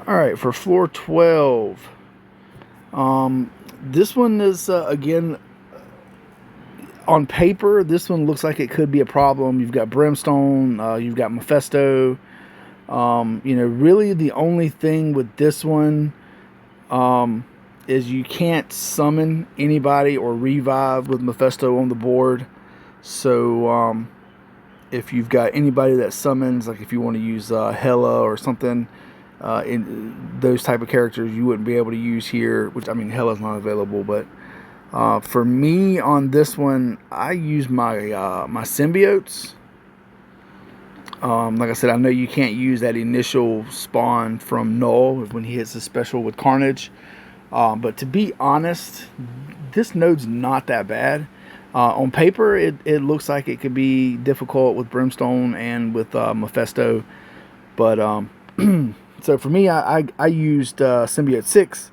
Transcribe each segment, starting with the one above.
All right, for floor 12. This one is, again, on paper, this one looks like it could be a problem. You've got Brimstone, you've got Mephisto. Really the only thing with this one is you can't summon anybody or revive with Mephisto on the board. So if you've got anybody that summons, like if you want to use Hela or something, in those type of characters, you wouldn't be able to use here. Which, I mean, Hela's not available, but for me on this one, I use my symbiotes. Like I said, I know you can't use that initial spawn from Null when he hits his special with Carnage. But to be honest, this node's not that bad. On paper, it looks like it could be difficult with Brimstone and with Mephisto. But so for me, I used Symbiote 6.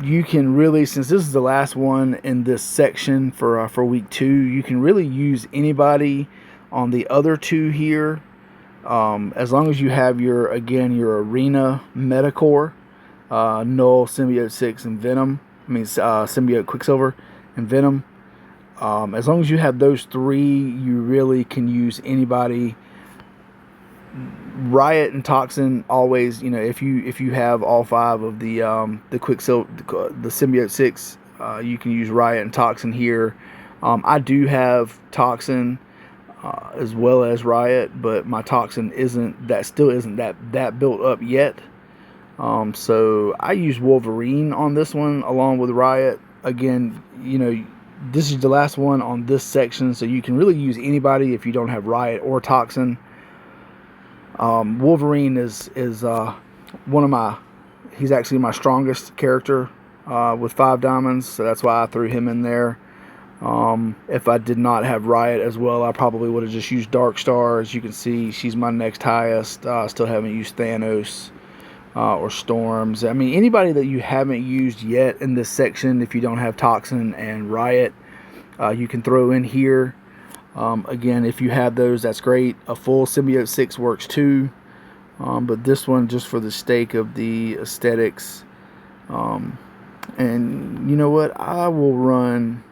You can really, since this is the last one in this section for week 2, you can really use anybody on the other 2 here, as long as you have your arena metacore, Null, Symbiote 6, and Venom. Symbiote Quicksilver and Venom. As long as you have those 3, you really can use anybody. Riot and Toxin always, if you have all 5 of the Quicksilver, the Symbiote 6, you can use Riot and Toxin here. I do have Toxin as well as Riot, but my Toxin still isn't that built up yet. So I use Wolverine on this one along with Riot. Again, this is the last one on this section, so you can really use anybody if you don't have Riot or Toxin. Wolverine is he's actually my strongest character with 5 diamonds, so that's why I threw him in there. If I did not have Riot as well, I probably would have just used Darkstar. As you can see, she's my next highest. Still haven't used Thanos or Storms. I mean, anybody that you haven't used yet in this section, if you don't have Toxin and Riot, you can throw in here. Again, if you have those, that's great. A full Symbiote 6 works too. But this one, just for the sake of the aesthetics. And you know what? I will run,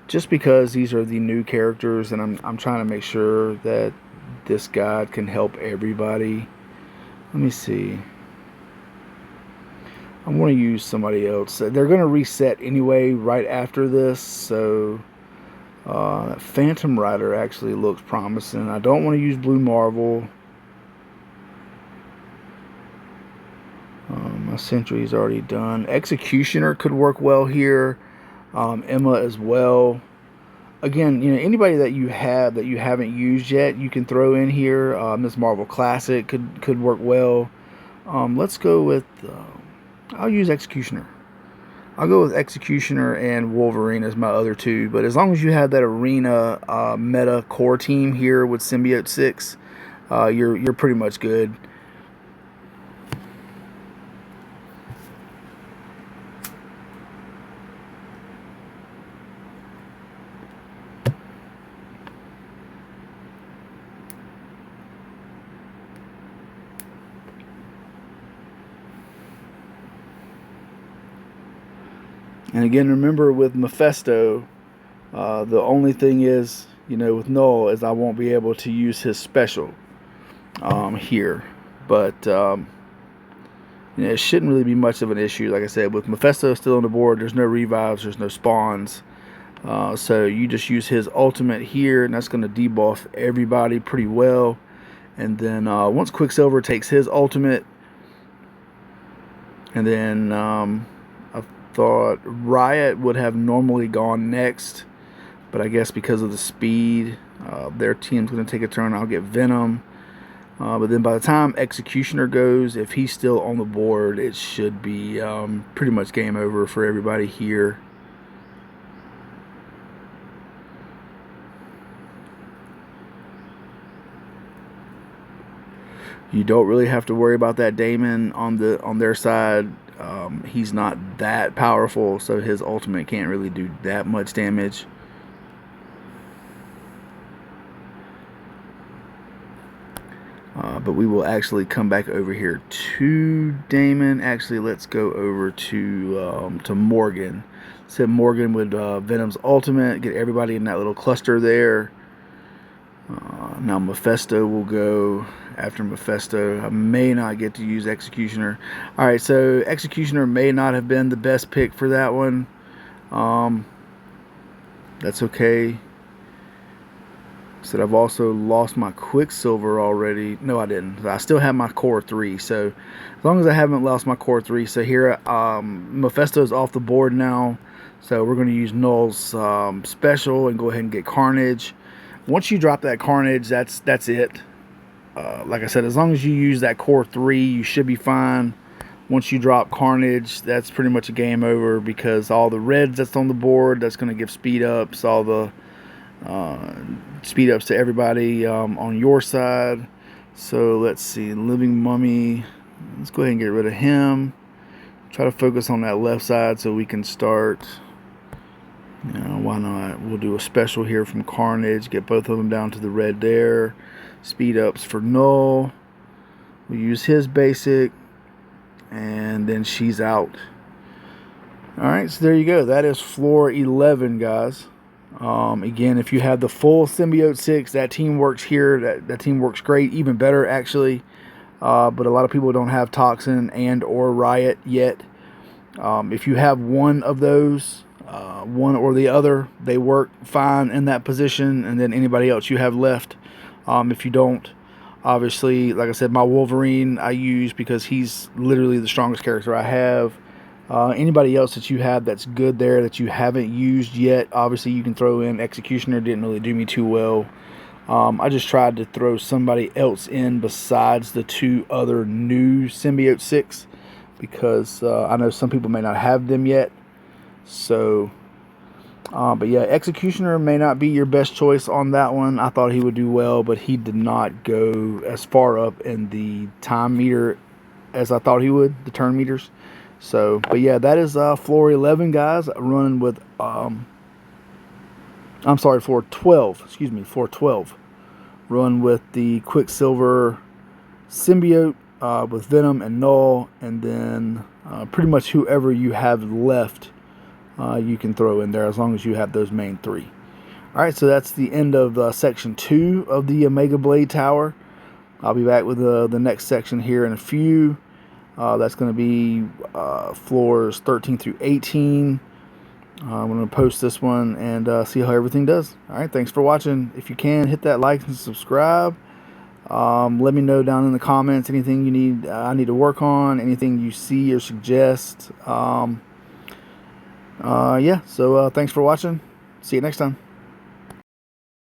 just because these are the new characters, and I'm trying to make sure that this guide can help everybody. Let me see. I'm going to use somebody else. They're going to reset anyway right after this, so Phantom Rider actually looks promising. I don't want to use Blue Marvel. My Sentry is already done. Executioner could work well here. Emma as well. Again, anybody that you haven't used yet, you can throw in here. Ms. Marvel Classic could work well. Let's go with. I'll use Executioner. I'll go with Executioner and Wolverine as my other 2. But as long as you have that arena meta core team here with Symbiote 6, you're pretty much good. And again, remember with Mephisto, the only thing is, with Null, is I won't be able to use his special here. But it shouldn't really be much of an issue. Like I said, with Mephisto still on the board, there's no revives, there's no spawns. So you just use his ultimate here, and that's going to debuff everybody pretty well. And then once Quicksilver takes his ultimate, and then I thought Riot would have normally gone next, but I guess because of the speed, their team's going to take a turn. I'll get Venom. But then by the time Executioner goes, if he's still on the board, it should be pretty much game over for everybody here. You don't really have to worry about that Damon on their side. He's not that powerful, so his ultimate can't really do that much damage. But we will actually come back over here to Damon. Actually, let's go over to Morgan. Set Morgan with Venom's ultimate. Get everybody in that little cluster there. Now Mephisto will go after Mephisto. I may not get to use Executioner. Alright, so Executioner may not have been the best pick for that one. That's okay. Said I've also lost my Quicksilver already. No, I didn't. I still have my Core 3. So as long as I haven't lost my Core 3. So here, Mephisto's off the board now. So we're going to use Null's special and go ahead and get Carnage. Once you drop that Carnage, that's it. Like I said, as long as you use that Core 3, you should be fine. Once you drop Carnage, that's pretty much a game over, because all the reds that's on the board, that's going to give speed ups, all the speed ups to everybody on your side. So let's see, Living Mummy, let's go ahead and get rid of him. Try to focus on that left side so we can start. You know, why not? We'll do a special here from Carnage, get both of them down to the red there. Speed ups for Null. We'll use his basic, and then she's out. Alright, so there you go. That is floor 11, guys. Again, if you have the full Symbiote 6, that team works here. That team works great, even better actually. But a lot of people don't have Toxin and or Riot yet. If you have one of those, one or the other, they work fine in that position, and then anybody else you have left. If you don't, obviously, like I said, my Wolverine I use because he's literally the strongest character I have. Anybody else that you have that's good there that you haven't used yet, obviously you can throw in Executioner. Didn't really do me too well. I just tried to throw somebody else in besides the two other new Symbiote 6, because I know some people may not have them yet. So but yeah, Executioner may not be your best choice on that one. I thought he would do well, but he did not go as far up in the time meter as I thought he would, the turn meters. So, but yeah, that is floor 11, guys. Running with, I'm sorry, floor 12. Excuse me, floor 12. Run with the Quicksilver Symbiote with Venom and Null, and then pretty much whoever you have left you can throw in there, as long as you have those main three. Alright, so that's the end of section 2 of the Omega Blade Tower. I'll be back with the next section here in a few. That's going to be floors 13 through 18. I'm going to post this one and see how everything does. Alright, thanks for watching. If you can, hit that like and subscribe. Let me know down in the comments anything you need I need to work on, anything you see or suggest. Yeah, so thanks for watching. See you next time.